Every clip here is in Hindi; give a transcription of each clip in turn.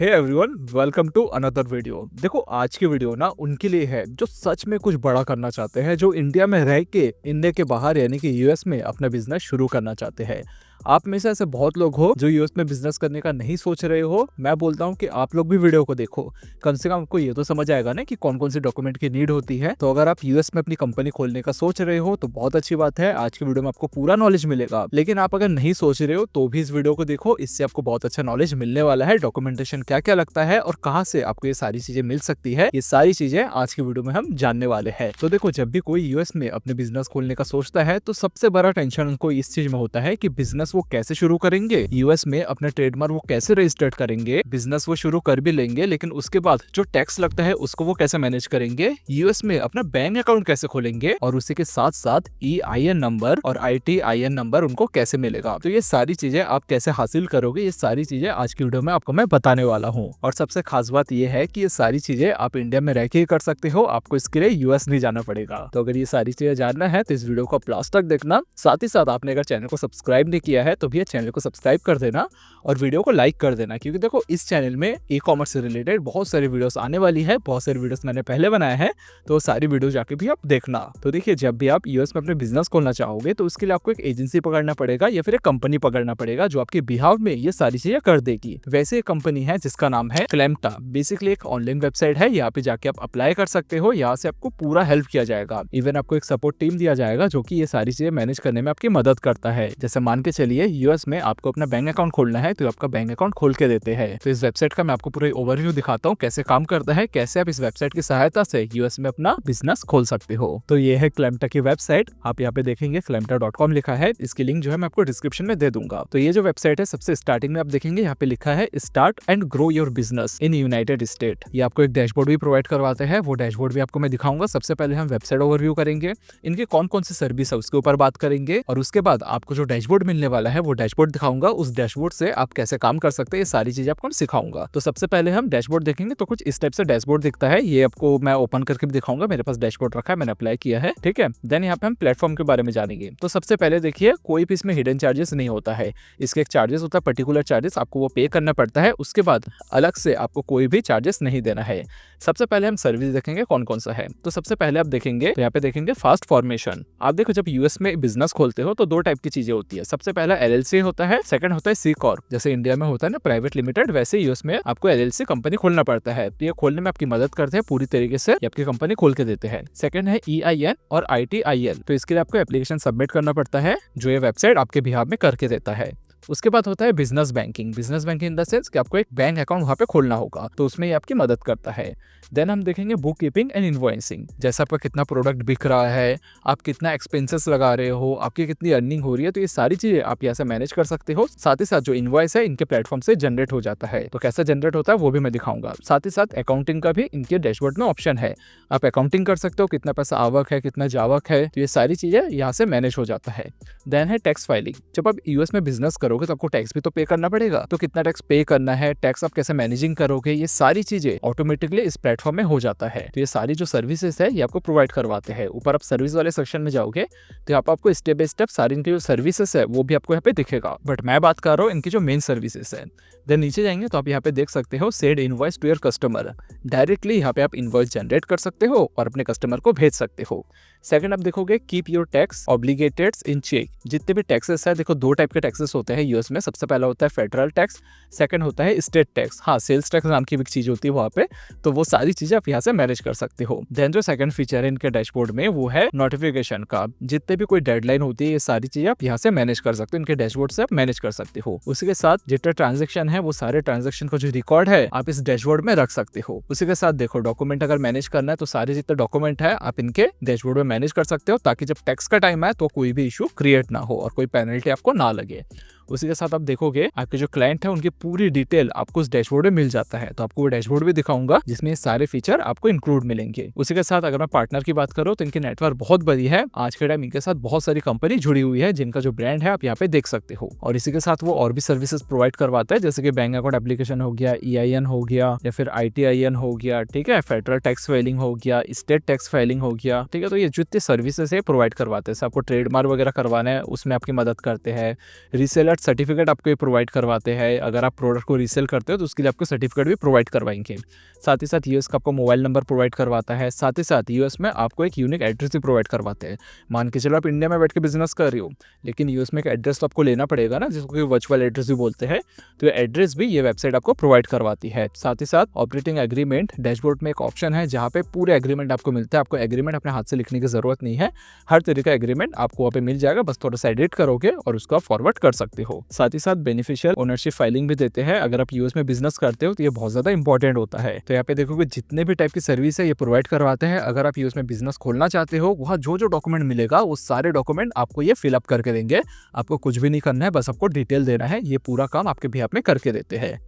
Hey everyone, welcome to another video. देखो, आज की वीडियो ना उनके लिए है जो सच में कुछ बड़ा करना चाहते हैं, जो इंडिया में रह के इंडिया के बाहर यानी कि यूएस में अपना बिजनेस शुरू करना चाहते हैं। आप में से ऐसे बहुत लोग हो जो यूएस में बिजनेस करने का नहीं सोच रहे हो। मैं बोलता हूँ कि आप लोग भी वीडियो को देखो, कम से कम आपको ये तो समझ आएगा ना कि कौन कौन सी डॉक्यूमेंट की नीड होती है। तो अगर आप यूएस में अपनी कंपनी खोलने का सोच रहे हो तो बहुत अच्छी बात है, आज की वीडियो में आपको पूरा नॉलेज मिलेगा। लेकिन आप अगर नहीं सोच रहे हो तो भी इस वीडियो को देखो, इससे आपको बहुत अच्छा नॉलेज मिलने वाला है। डॉक्यूमेंटेशन क्या क्या लगता है और कहाँ से आपको ये सारी चीजें मिल सकती है, ये सारी चीजें आज की वीडियो में हम जानने वाले हैं। तो देखो, जब भी कोई यूएस में अपने बिजनेस खोलने का सोचता है तो सबसे बड़ा टेंशन उनको इस चीज में होता है कि बिजनेस वो कैसे शुरू करेंगे, यूएस में अपना ट्रेडमार्क वो कैसे रजिस्टर्ड करेंगे। बिजनेस वो शुरू कर भी लेंगे, लेकिन उसके बाद जो टैक्स लगता है उसको वो कैसे मैनेज करेंगे, यूएस में अपना बैंक अकाउंट कैसे खोलेंगे, और उसी के साथ साथ EIN नंबर और ITIN नंबर उनको कैसे मिलेगा। तो ये सारी चीजें आप कैसे हासिल करोगे, ये सारी चीजें आज की वीडियो में आपको मैं बताने वाला हूँ। और सबसे खास बात ये है कि ये सारी चीजें आप इंडिया में रह के ही कर सकते हो, आपको इसके लिए यूएस नहीं जाना पड़ेगा। तो अगर ये सारी चीजें जानना है तो इस वीडियो को लास्ट तक देखना। साथ ही साथ आपने अगर चैनल को सब्सक्राइब नहीं किया है तो भी चैनल को सब्सक्राइब कर देना और वीडियो को लाइक कर देना, क्योंकि देखो इस चैनल में ई कॉमर्स से रिलेटेड बहुत सारी वीडियोस आने वाली है। बहुत सारी वीडियोस मैंने पहले बनाए हैं, तो सारी वीडियो जाके भी आप देखना। तो देखिए, जब भी आप यूएस में अपने बिजनेस खोलना चाहोगे तो उसके लिए आपको एक एजेंसी पकड़ना पड़ेगा या फिर एक कंपनी पकड़ना पड़ेगा जो आपके बिहाफ में ये सारी चीजें कर देगी। वैसे एक कंपनी है जिसका नाम है क्लेम्पटा। बेसिकली एक ऑनलाइन वेबसाइट है, यहाँ पे जाके आप अप्लाई कर सकते हो। यहाँ से आपको पूरा हेल्प किया जाएगा, इवन आपको एक सपोर्ट टीम दिया जाएगा जो कि ये सारी चीजें मैनेज करने में आपकी मदद करता है। जैसे मान के चलिए यूएस में आपको अपना बैंक अकाउंट खोलना है तो आपका बैंक अकाउंट खोल के देते हैं। तो इस वेबसाइट का मैं आपको पूरा ओवरव्यू दिखाता हूँ कैसे काम करता है, कैसे आप इस वेबसाइट की सहायता से यूएस में अपना बिजनेस खोल सकते हो। तो ये है क्लेम्पटा की वेबसाइट, आप यहाँ पे देखेंगे क्लेम्पटा.com लिखा है। इसकी लिंक जो है मैं आपको डिस्क्रिप्शन में दे दूंगा। तो ये जो वेबसाइट है, सबसे स्टार्टिंग में आप देखेंगे यहाँ पे लिखा है start and grow your business in United state. ये आपको एक डैशबोर्ड भी प्रोवाइड करवाते हैं, वो डैशबोर्ड भी आपको मैं दिखाऊंगा। सबसे पहले हम वेबसाइट ओवरव्यू करेंगे, इनके कौन कौन सी सर्विस है उसके ऊपर बात करेंगे, और उसके बाद आपको जो डैशबोर्ड मिलने वाला है वो डैशबोर्ड दिखाऊंगा। उस डैशबोर्ड से आप कैसे काम कर सकते हैं, ये सारी चीजें आपको सिखाऊंगा। तो सबसे पहले हम डैशबोर्ड देखेंगे, तो कुछ इस टाइप से डैशबोर्ड दिखता है। ये आपको मैं ओपन करके भी दिखाऊंगा, मेरे पास डैशबोर्ड रखा है, मैंने अप्लाई किया है, ठीक है। देन यहाँ पे हम प्लेटफॉर्म के बारे में जानेंगे। तो सबसे पहले देखिए, कोई भी इसमें हिडन चार्जेस नहीं होता है। इसके एक चार्जेस होता है, पर्टिकुलर चार्जेस, आपको वो पे करना पड़ता है। उसके बाद अलग से आपको कोई भी चार्जेस नहीं देना है। सबसे पहले हम सर्विस देखेंगे कौन कौन सा है। तो सबसे पहले आप देखेंगे, तो यहाँ पे देखेंगे फास्ट फॉर्मेशन। आप देखो, जब यूएस में बिजनेस खोलते हो तो दो टाइप की चीजें होती है। सबसे पहला LLC होता है, सेकंड होता है C कॉर्प। जैसे इंडिया में होता है ना प्राइवेट लिमिटेड, वैसे यूएस में आपको LLC कंपनी खोलना पड़ता है। तो ये खोलने में आपकी मदद करते हैं पूरी तरीके से, ये आपकी कंपनी खोल के देते हैं। सेकंड है EIN और ITIN। तो इसके लिए आपको एप्लीकेशन सबमिट करना पड़ता है, जो ये वेबसाइट आपके बिहाफ में करके देता है। उसके बाद होता है business banking. Business banking in the sense कि आपको एक बैंक अकाउंट वहाँ पे खोलना होगा, तो उसमें ये आपकी मदद करता है। देन हम देखेंगे बुक कीपिंग एंड इनवॉइसिंग। जैसे आपका कितना प्रोडक्ट बिक रहा है, आप कितना एक्सपेंसेस लगा रहे हो, आपकी कितनी अर्निंग हो रही है, तो ये सारी चीजें आप यहाँ से मैनेज कर सकते हो। साथ ही साथ जो इनवॉइस है इनके प्लेटफॉर्म से जनरेट हो जाता है। तो कैसे जनरेट होता है वो भी मैं दिखाऊंगा। साथ ही साथ अकाउंटिंग का भी इनके डैशबोर्ड में ऑप्शन है, आप अकाउंटिंग कर सकते हो, कितना पैसा आवक है, कितना जावक है, तो ये सारी चीजें यहाँ से मैनेज हो जाता है। देन है टैक्स फाइलिंग। जब आप यूएस में बिजनेस करोगे तो आपको टैक्स भी तो पे करना पड़ेगा, तो कितना टैक्स पे करना है, टैक्स आप कैसे मैनेजिंग करोगे, ये सारी चीजें ऑटोमेटिकली इस प्लेटफॉर्म में हो जाता है। तो ये सारी जो सर्विसेज है ये आपको प्रोवाइड करवाते हैं। ऊपर आप सर्विस वाले सेक्शन में जाओगे तो यहाँ पर आपको स्टेप बाय स्टेप सारी इनकी जो सर्विसेज है वो भी आपको यहाँ पे दिखेगा, बट मैं बात कर रहा हूँ इनकी जो मेन सर्विसेज है। देन नीचे जाएंगे तो आप यहाँ पे देख सकते हो send invoice to your customer. Directly यहाँ पे आप इनवॉइस जनरेट कर सकते हो और अपने कस्टमर को भेज सकते हो। सेकंड आप देखोगे keep your tax obligateds in check. जितने भी टैक्सेस है, देखो दो टाइप के टैक्सेस होते हैं यूएस में। सबसे पहला होता है फेडरल टैक्स, सेकंड होता है स्टेट टैक्स। हाँ, सेल्स टैक्स नाम की भी चीज होती है वहाँ पे, तो वो सारी चीजें आप यहाँ से मैनेज कर सकते हो। देन जो सेकंड फीचर है इनके डैशबोर्ड में वो है नोटिफिकेशन का। जितने भी कोई डेडलाइन होती है ये सारी चीजें आप यहाँ से मैनेज कर सकते हो, इनके डैशबोर्ड से आप मैनेज कर सकते हो। उसी के साथ जितने ट्रांजेक्शन है वो सारे ट्रांजेक्शन का जो रिकॉर्ड है आप इस डैशबोर्ड में रख सकते हो। उसी के साथ देखो, डॉक्यूमेंट अगर मैनेज करना है तो सारे जितने डॉक्यूमेंट है आप इनके डैशबोर्ड में मैनेज कर सकते हो, ताकि जब टैक्स का टाइम आए तो कोई भी इशू क्रिएट ना हो और कोई पेनल्टी आपको ना लगे। उसी के साथ आप देखोगे आपके जो क्लाइंट है उनकी पूरी डिटेल आपको उस डैशबोर्ड में मिल जाता है। तो आपको वो डैशबोर्ड भी दिखाऊंगा जिसमें ये सारे फीचर आपको इंक्लूड मिलेंगे। उसी के साथ अगर मैं पार्टनर की बात करूँ तो इनकी नेटवर्क बहुत बड़ी है। आज के टाइम इनके साथ बहुत सारी कंपनी जुड़ी हुई है जिनका जो ब्रांड है आप यहाँ पे देख सकते हो। और इसी के साथ वो और भी सर्विसेज प्रोवाइड करवाता है, जैसे कि बैंक अकाउंट एप्लीकेशन हो गया, EIN हो गया या फिर ITIN हो गया, ठीक है, फेडरल टैक्स फाइलिंग हो गया, स्टेट टैक्स फाइलिंग हो गया, ठीक है। तो ये जितने सर्विसेज है प्रोवाइड करवाते हैं। आपको ट्रेडमार्क वगैरह करवाना है उसमें आपकी मदद करते हैं, रीसेलर सर्टिफिकेट आपको ये प्रोवाइड करवाते हैं। अगर आप प्रोडक्ट को रीसेल करते हो तो उसके लिए आपको सर्टिफिकेट भी प्रोवाइड करवाएंगे। साथ ही साथ यूएस का आपको मोबाइल नंबर प्रोवाइड करवाता है। साथ ही साथ यूएस में आपको एक यूनिक एड्रेस भी प्रोवाइड करवाते हैं। मान के चलो आप इंडिया में बैठ के बिजनेस कर रही हो, लेकिन यूएस में एक एड्रेस तो आपको लेना पड़ेगा ना, जिसको कि वर्चुअल एड्रेस भी बोलते हैं। तो ये एड्रेस भी ये वेबसाइट आपको प्रोवाइड करवाती है। साथ ही साथ ऑपरेटिंग एग्रीमेंट डैशबोर्ड में एक ऑप्शन है जहाँ पे पूरे एग्रीमेंट आपको मिलता है। आपको एग्रीमेंट अपने हाथ से लिखने की जरूरत नहीं है, हर तरीके का एग्रीमेंट आपको वहाँ पे मिल जाएगा। बस थोड़ा सा एडिट करोगे और उसको आप फॉरवर्ड कर सकते हो। साथ ही साथ बेनिफिशियल ओनरशिप फाइलिंग भी देते हैं। अगर आप यूएस में बिजनेस करते हो तो ये बहुत ज्यादा इंपॉर्टेंट होता है। तो यहाँ पे देखोगे जितने भी टाइप की सर्विस है ये प्रोवाइड करवाते हैं। अगर आप यूएस में बिजनेस खोलना चाहते हो, वहाँ जो जो डॉक्यूमेंट मिलेगा वो सारे डॉक्यूमेंट आपको ये फिलअप करके देंगे। आपको कुछ भी नहीं करना है, बस आपको डिटेल देना है। ये पूरा काम आपके बिहाफ में करके देते हैं।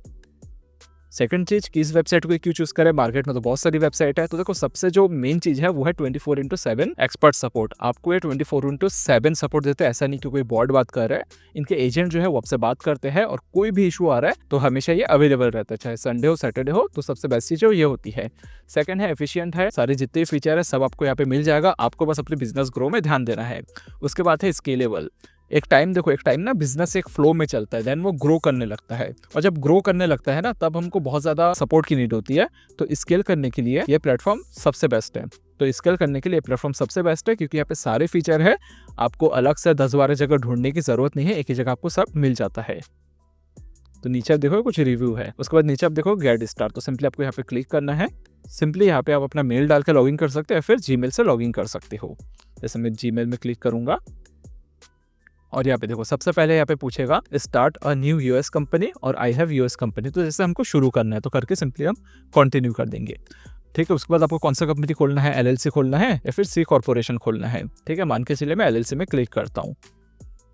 सेकंड चीज कि इस वेबसाइट को क्यों चूज करें, मार्केट में तो बहुत सारी वेबसाइट है। तो देखो सबसे जो मेन चीज है वो है 24/7 एक्सपर्ट सपोर्ट। आपको ये 24/7 सपोर्ट देते हैं। ऐसा नहीं कि कोई बॉट बात कर रहा है, इनके एजेंट जो है वो आपसे बात करते हैं और कोई भी इशू आ रहा है तो हमेशा ये अवेलेबल रहता है, चाहे संडे हो सैटरडे हो। तो सबसे बेस्ट चीज ये होती है। सेकंड है एफिशिएंट है, सारे जितने फीचर है सब आपको यहाँ पे मिल जाएगा। आपको बस अपने बिजनेस ग्रो में ध्यान देना है। उसके बाद है स्केलेबल। एक टाइम ना बिजनेस एक फ्लो में चलता है, देन वो ग्रो करने लगता है। और जब ग्रो करने लगता है ना, तब हमको बहुत ज़्यादा सपोर्ट की नीड होती है। तो स्केल करने के लिए ये प्लेटफॉर्म सबसे बेस्ट है। तो स्केल करने के लिए प्लेटफॉर्म सबसे बेस्ट है, क्योंकि यहाँ पे सारे फीचर है। आपको अलग से 10-12 जगह ढूंढने की जरूरत नहीं है, एक ही जगह आपको सब मिल जाता है। तो नीचे आप देखो कुछ रिव्यू है। उसके बाद नीचे आप देखो गेट स्टार्ट। तो सिंपली आपको यहाँ पे क्लिक करना है। सिंपली यहाँ पे आप अपना मेल डाल के लॉगिन कर सकते हो, फिर जीमेल से लॉगिन कर सकते हो। जैसे मैं जीमेल में क्लिक करूंगा और यहाँ पे देखो सबसे पहले यहाँ पे पूछेगा start a new US company और आई हैव यूएस कंपनी। तो जैसे हमको शुरू करना है तो करके सिंपली हम कंटिन्यू कर देंगे। ठीक है, उसके बाद आपको कौन सा कंपनी खोलना है, एलएलसी खोलना है या फिर सी कॉर्पोरेशन खोलना है। ठीक है, मान के चलिए मैं एलएलसी में क्लिक करता हूँ।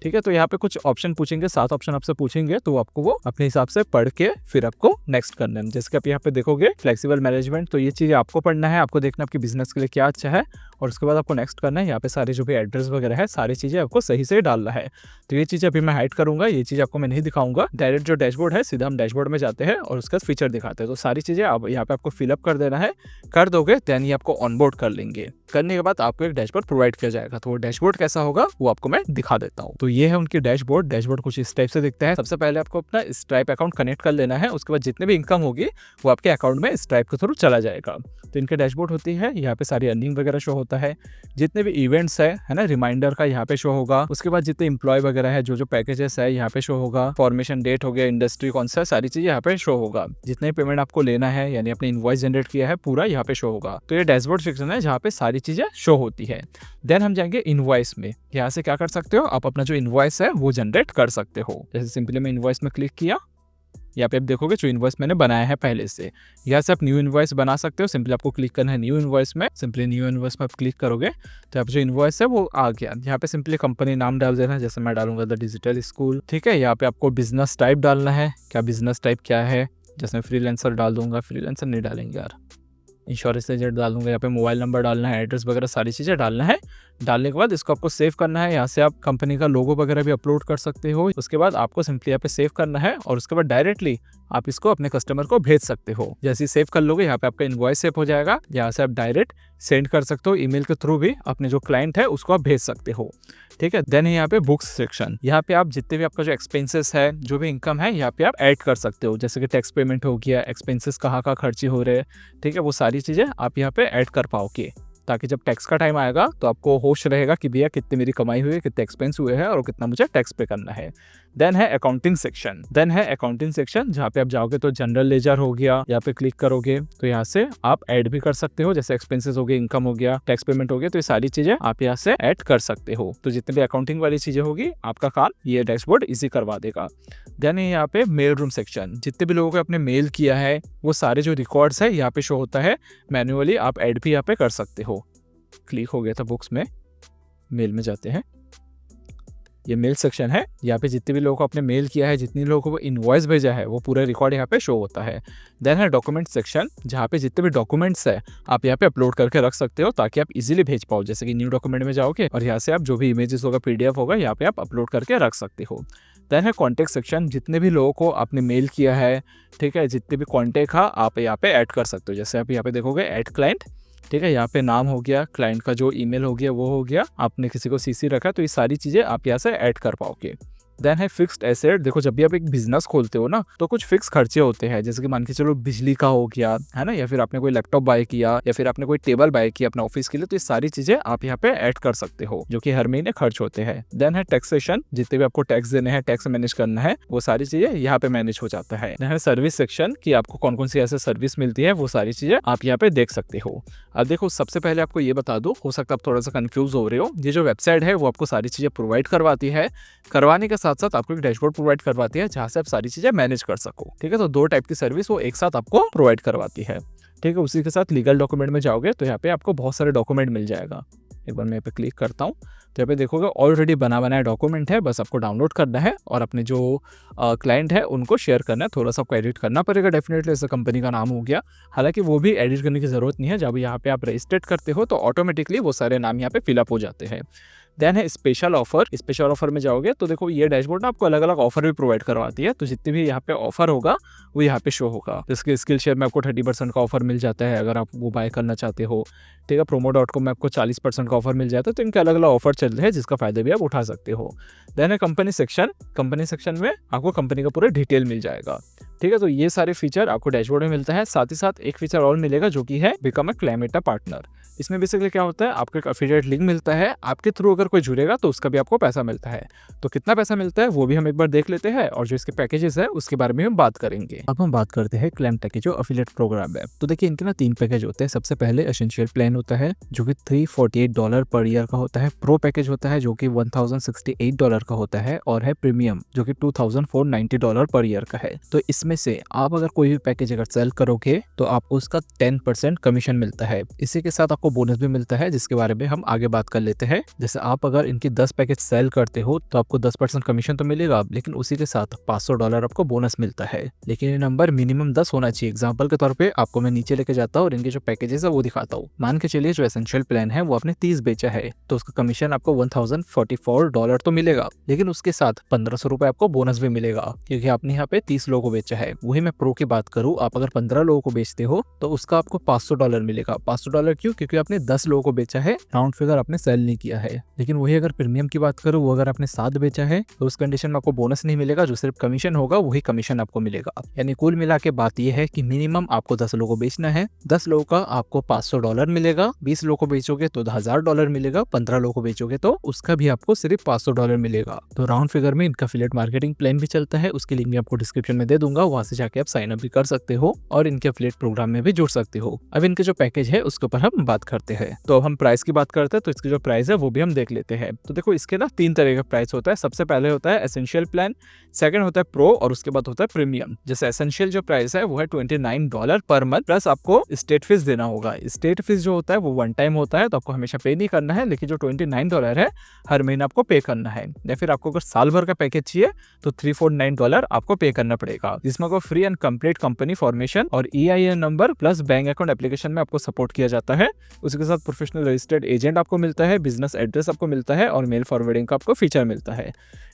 ठीक है, तो यहाँ पे कुछ ऑप्शन पूछेंगे, 7 ऑप्शन आपसे पूछेंगे, तो आपको वो अपने हिसाब से पढ़ के फिर आपको नेक्स्ट करना है। जैसे कि आप यहाँ पे देखोगे फ्लेक्सिबल मैनेजमेंट, तो ये चीज़ आपको पढ़ना है। आपको देखना है आपके बिजनेस के लिए क्या अच्छा है और उसके बाद आपको नेक्स्ट करना है। यहाँ पे सारे जो भी एड्रेस वगैरह है सारी चीज़ें आपको सही से डालना है। तो ये चीज़ अभी मैं हाइड करूंगा, ये चीज़ आपको मैं नहीं दिखाऊंगा। डायरेक्ट जो डैशबोर्ड है सीधा हम डैशबोर्ड में जाते हैं और उसका फीचर दिखाते हैं। तो सारी चीज़ें आप यहाँ पे आपको फिलअप कर देना है। कर दोगे देन ये आपको ऑनबोर्ड कर लेंगे। करने के बाद आपको एक डैशबोर्ड प्रोवाइड किया जाएगा। तो वो डैशबोर्ड कैसा होगा वो आपको मैं दिखा देता हूँ। तो ये है उनकी डैशबोर्ड कुछ इस टाइप से दिखता है। सबसे पहले आपको अपना स्ट्राइप अकाउंट कनेक्ट कर लेना है। उसके बाद जितने भी इनकम होगी वो आपके अकाउंट में स्ट्राइप के थ्रू चला जाएगा। तो इनके डैशबोर्ड होती है, यहाँ पे सारी अर्निंग वगैरह शो होता है। जितने भी इवेंट्स है ना, रिमाइंडर का यहाँ पे शो होगा। उसके बाद जितने एम्प्लॉय वगैरह है, जो पैकेजेस है यहाँ पे शो होगा। फॉर्मेशन डेट हो गया, इंडस्ट्री कौन सा, सारी चीजें यहाँ पे शो होगा। जितने पेमेंट आपको लेना है यानी अपने इनवॉइस जनरेट किया है पूरा यहाँ पे शो होगा। तो ये डैशबोर्ड सेक्शन है जहाँ पे सारी चीजें शो होती है। देन हम जाएंगे इनवॉइस में। यहाँ से क्या कर सकते हो, आप अपना जो इनवॉइस है वो जनरेट कर सकते हो। जैसे सिंपली मैं इनवॉइस में क्लिक किया, यहाँ पे आप देखोगे जो इनवॉइस मैंने बनाया है पहले से। यहाँ से आप न्यू इनवॉइस बना सकते हो। सिंपली आपको क्लिक करना है न्यू इनवॉइस में। सिंपली न्यू इनवॉइस में आप क्लिक करोगे तो आप जो इनवॉइस है वो आ गया। यहाँ पे सिंपली कंपनी नाम डाल देना है। जैसे मैं डालूंगा द डिजिटल स्कूल। ठीक है, यहाँ पे आपको बिजनेस टाइप डालना है। क्या बिजनेस टाइप क्या है, जैसे मैं फ्रीलांसर डाल दूंगा। फ्रीलांसर नहीं डालेंगे यार, इंश्योरेंस एजेंट डालूंगा। यहाँ पे मोबाइल नंबर डालना है, एड्रेस वगैरह सारी चीज़ें डालना है। डालने के बाद इसको आपको सेव करना है। यहाँ से आप कंपनी का लोगो वगैरह भी अपलोड कर सकते हो। उसके बाद आपको सिंपली यहाँ पे सेव करना है और उसके बाद डायरेक्टली आप इसको अपने कस्टमर को भेज सकते हो। जैसे ही सेव कर लोगे यहाँ पे आपका इनवॉइस सेव हो जाएगा। यहाँ से आप डायरेक्ट सेंड कर सकते हो, ईमेल के थ्रू भी अपने जो क्लाइंट है उसको आप भेज सकते हो। ठीक है, देन यहाँ पे बुक्स सेक्शन। यहाँ पे आप जितने भी आपका जो एक्सपेंसेस है, जो भी इनकम है, यहाँ पे आप ऐड कर सकते हो। जैसे कि टैक्स पेमेंट हो गया, एक्सपेंसेस कहाँ खर्चे हो रहे हैं, ठीक है, वो सारी चीजें आप यहाँ पे ऐड कर पाओगे, ताकि जब टैक्स का टाइम आएगा तो आपको होश रहेगा कि भैया कितनी मेरी कमाई हुई है, कितने एक्सपेंस हुए हैं और कितना मुझे टैक्स पे करना है। देन है अकाउंटिंग सेक्शन। जहाँ पे आप जाओगे तो जनरल लेजर हो गया, यहाँ पे क्लिक करोगे तो यहाँ से आप ऐड भी कर सकते हो। जैसे एक्सपेंसेस हो गए, इनकम हो गया, टैक्स पेमेंट हो गया, तो ये सारी चीजें आप यहाँ से ऐड कर सकते हो। तो जितने भी अकाउंटिंग वाली चीजें होगी आपका काम ये डैशबोर्ड इजी करवा देगा। देन यहाँ पे मेल रूम सेक्शन। जितने भी लोगों को आपने मेल किया है वो सारे जो रिकॉर्ड्स है यहाँ पे शो होता है। मैन्युअली आप ऐड भी यहाँ पे कर सकते हो। क्लिक हो गया था बुक्स में, मेल में जाते हैं। ये मेल सेक्शन है, यहाँ पे जितने भी लोगों को आपने मेल किया है, जितने लोगों को इनवॉइस भेजा है वो पूरा रिकॉर्ड यहाँ पे शो होता है। देन है डॉक्यूमेंट सेक्शन, जहाँ पे जितने भी डॉक्यूमेंट्स है आप यहाँ पे अपलोड करके रख सकते हो ताकि आप इजीली भेज पाओ। जैसे कि न्यू डॉक्यूमेंट में जाओगे और यहाँ से आप जो भी इमेजेस होगा, पीडीएफ होगा, यहाँ पे आप अपलोड करके रख सकते हो। देन है कॉन्टैक्ट सेक्शन, जितने भी लोगों को आपने मेल किया है, ठीक है, जितने भी कॉन्टैक्ट है आप यहाँ पे ऐड कर सकते हो। जैसे आप यहाँ पे देखोगे ऐड क्लाइंट, ठीक है, यहाँ पे नाम हो गया, क्लाइंट का जो ईमेल हो गया वो हो गया, आपने किसी को सीसी रखा, तो ये सारी चीज़ें आप यहाँ से ऐड कर पाओगे। देन है फिक्स्ड एसेट। देखो जब भी आप एक बिजनेस खोलते हो ना तो कुछ फिक्स खर्चे होते हैं, जैसे कि मान के चलो बिजली का हो गया है ना, या फिर आपने कोई लैपटॉप बाय किया, या फिर आपने कोई टेबल बाय किया अपना ऑफिस के लिए, तो ये सारी चीजें आप यहाँ पे ऐड कर सकते हो जो कि हर महीने खर्च होते हैं। देन है टैक्सेशन, जितने भी आपको टैक्स देने हैं, टैक्स मैनेज करना है, वो सारी चीजें यहाँ पे मैनेज हो जाता है। देन है सर्विस सेक्शन कि आपको कौन कौन सी ऐसे सर्विस मिलती है, वो सारी चीजें आप यहाँ पे देख सकते हो। अब देखो सबसे पहले आपको ये बता दो, हो सकता है आप थोड़ा सा कंफ्यूज हो रहे हो, ये जो वेबसाइट है वो आपको सारी चीजें प्रोवाइड करवाती है, करवाने के साथ साथ आपको एक डैशबोर्ड प्रोवाइड करवाती है जहां से आप सारी चीजें मैनेज कर सको। ठीक है, तो दो टाइप की सर्विस वो एक साथ आपको प्रोवाइड करवाती है। ठीक है, उसी के साथ लीगल डॉक्यूमेंट में जाओगे तो यहाँ पे आपको बहुत सारे डॉक्यूमेंट मिल जाएगा। एक बार मैं यहाँ पे क्लिक करता हूँ तो यहाँ पे देखोगे ऑलरेडी बना बनाया डॉक्यूमेंट है, बस आपको डाउनलोड करना है और अपने जो क्लाइंट है उनको शेयर करना है। थोड़ा सा आपको एडिट करना पड़ेगा डेफिनेटली, जैसे कंपनी का नाम हो गया, हालांकि वो भी एडिट करने की जरूरत नहीं है। जब यहाँ पे आप रजिस्ट्रेट करते हो तो ऑटोमेटिकली वो सारे नाम यहाँ पे फिलअप हो जाते हैं। देन है स्पेशल ऑफर। स्पेशल ऑफर में जाओगे तो देखो ये डैशबोर्ड ना आपको अलग अलग ऑफर भी प्रोवाइड करवाती है, तो जितने भी यहाँ पे ऑफर होगा वो यहाँ पे शो होगा। जैसे स्किल शेयर में आपको 30% का ऑफर मिल जाता है अगर आप वो बाय करना चाहते हो। ठीक है, प्रोमो.com में आपको 40% का ऑफर मिल जाता है, तो इनके अलग अलग ऑफर चल रहे हैं जिसका फायदा भी आप उठा सकते हो। देन है कंपनी सेक्शन। कंपनी सेक्शन में आपको कंपनी का पूरा डिटेल मिल जाएगा। ठीक है, तो ये सारे फीचर आपको डैशबोर्ड में मिलता है। साथ ही साथ एक फीचर और मिलेगा जो कि है बिकम अ क्लाइमेटा पार्टनर। इसमें बेसिकली क्या होता है, आपको एक एफिलिएट लिंक मिलता है, आपके थ्रू अगर कोई जुड़ेगा तो उसका भी आपको पैसा मिलता है। तो कितना पैसा मिलता है वो भी हम एक बार देख लेते हैं, और जो इसके पैकेजेस है उसके बारे में हम बात करेंगे। अब हम बात करते हैं क्लाइमेटा के जो एफिलिएट प्रोग्राम है। तो देखिए इनके ना 3 पैकेज होते हैं। सबसे पहले एसेंशियल प्लान होता है जो कि $348 पर ईयर का होता है। प्रो पैकेज होता है जो कि $1068 का होता है, और है प्रीमियम जो कि $2490 पर ईयर का है। तो इसमें से आप अगर कोई भी पैकेज अगर सेल करोगे तो आपको उसका 10% कमीशन मिलता है। इसी के साथ आपको बोनस भी मिलता है जिसके बारे में हम आगे बात कर लेते हैं। जैसे आप अगर इनकी 10 पैकेज सेल करते हो तो आपको 10% कमीशन तो मिलेगा, लेकिन उसी के साथ $500 आपको बोनस मिलता है। लेकिन ये नंबर मिनिमम 10 होना चाहिए। एग्जाम्पल के तौर पे आपको मैं नीचे लेके जाता हूँ और इनके जो पैकेजेस है वो दिखाता हूँ। मान के चलिए जो एसेंशियल प्लान है वो आपने 30 बेचा है तो उसका कमीशन आपको $1044 तो मिलेगा, लेकिन उसके साथ ₹1500 आपको बोनस भी मिलेगा क्योंकि आपने यहाँ पे 30 लोगों को बेचा है। वही मैं प्रो की बात करूँ, आप अगर 15 लोगों को बेचते हो तो उसका आपको $500 मिलेगा। $500 क्यों? क्योंकि आपने 10 लोगों को बेचा है, राउंड फिगर आपने सेल नहीं किया है। लेकिन वही अगर प्रीमियम की बात करूँ, वो अगर आपने 7 बेचा है तो उस कंडीशन में आपको बोनस नहीं मिलेगा, जो सिर्फ कमीशन होगा वही कमीशन आपको मिलेगा। यानी कुल मिला के बात यह है कि मिनिमम आपको 10 लोगों को बेचना है, 10 लोगों का आपको $500 मिलेगा, 20 लोगों को बेचोगे तो $1000 मिलेगा, 15 लोगों को बेचोगे तो उसका भी आपको सिर्फ $500 मिलेगा। तो राउंड फिगर में इनका एफिलिएट मार्केटिंग प्लान भी चलता है, उसकी लिंक भी आपको डिस्क्रिप्शन में दे दूंगा, वहां से जाके आप साइन अप भी कर सकते हो और इनके एफिलिएट प्रोग्राम में भी जुड़ सकते हो। अब इनके जो पैकेज है उसके ऊपर हम बात करते हैं। तो हम प्राइस की बात करते हैं, तो इसकी जो प्राइस है वो भी हम देख लेते हैं। तो देखो इसके ना 3 तरह का प्राइस होता है। सबसे पहले होता है एसेंशियल प्लान, सेकंड होता है प्रो, और उसके बाद होता है प्रीमियम। जैसे एसेंशियल जो प्राइस है वो है $29 पर मंथ, प्लस आपको स्टेट फीस देना होगा। स्टेट फीस जो होता है वो वन टाइम होता है, तो आपको हमेशा पे नहीं करना है, लेकिन जो $29 है हर महीने आपको पे करना है। या फिर आपको अगर साल भर का पैकेज चाहिए तो $349 आपको पे करना पड़ेगा, जिसमें आपको free and complete company formation और EIN number plus bank account application में आपको सपोर्ट किया जाता है। उसके साथ प्रोफेशनल रजिस्टर्ड एजेंट आपको मिलता है, बिजनेस एड्रेस आपको मिलता है और मेल फॉरवर्डिंग का आपको फीचर मिलता है।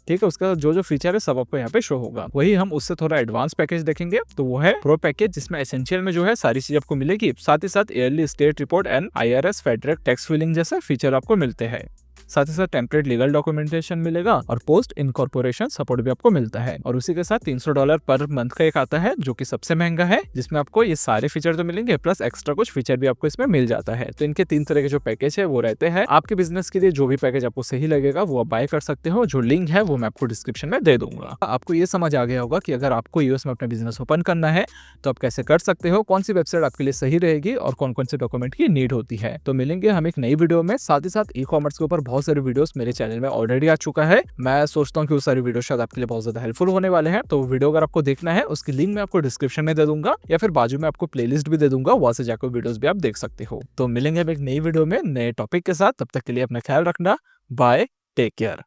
ठीक है, उसका जो जो फीचर है सब आपको यहाँ पे शो होगा। वही हम उससे थोड़ा एडवांस पैकेज देखेंगे, तो वो है प्रो पैकेज, जिसमें एसेंशियल में जो है सारी चीज आपको मिलेगी, साथ ही साथ yearly state report and IRS federal tax filing जैसे फीचर आपको मिलते हैं। साथ ही साथ टेम्पलेट लीगल डॉक्यूमेंटेशन मिलेगा और पोस्ट इनकॉर्पोरेशन सपोर्ट भी आपको मिलता है। और उसी के साथ $300 पर मंथ का एक आता है जो कि सबसे महंगा है, जिसमें आपको ये सारे फीचर तो मिलेंगे प्लस एक्स्ट्रा कुछ फीचर भी आपको इसमें मिल जाता है। तो इनके 3 तरह के जो पैकेज है वो रहते हैं। आपके बिजनेस के लिए जो भी पैकेज आपको सही लगेगा वो आप बाय कर सकते हो। जो लिंक है वो मैं आपको डिस्क्रिप्शन में दे दूंगा। आपको ये समझ आ गया होगा कि अगर आपको यूएस में अपना बिजनेस ओपन करना है तो आप कैसे कर सकते हो, कौन सी वेबसाइट आपके लिए सही रहेगी और कौन कौन से डॉक्यूमेंट की नीड होती है। तो मिलेंगे हम एक नई वीडियो में। साथ ही साथ ई-कॉमर्स के ऊपर बहुत सारे वीडियोस मेरे चैनल में ऑलरेडी आ चुका है। मैं सोचता हूँ कि वो सारी वीडियो शायद आपके लिए बहुत ज्यादा हेल्पफुल होने वाले हैं। तो वीडियो अगर आपको देखना है उसकी लिंक मैं आपको डिस्क्रिप्शन में दे दूंगा, या फिर बाजू में आपको प्लेलिस्ट भी दे दूंगा, वहां से जाकर वीडियोस भी आप देख सकते हो। तो मिलेंगे हम एक नई वीडियो में नए टॉपिक के साथ। तब तक के लिए अपना ख्याल रखना। Bye, take care.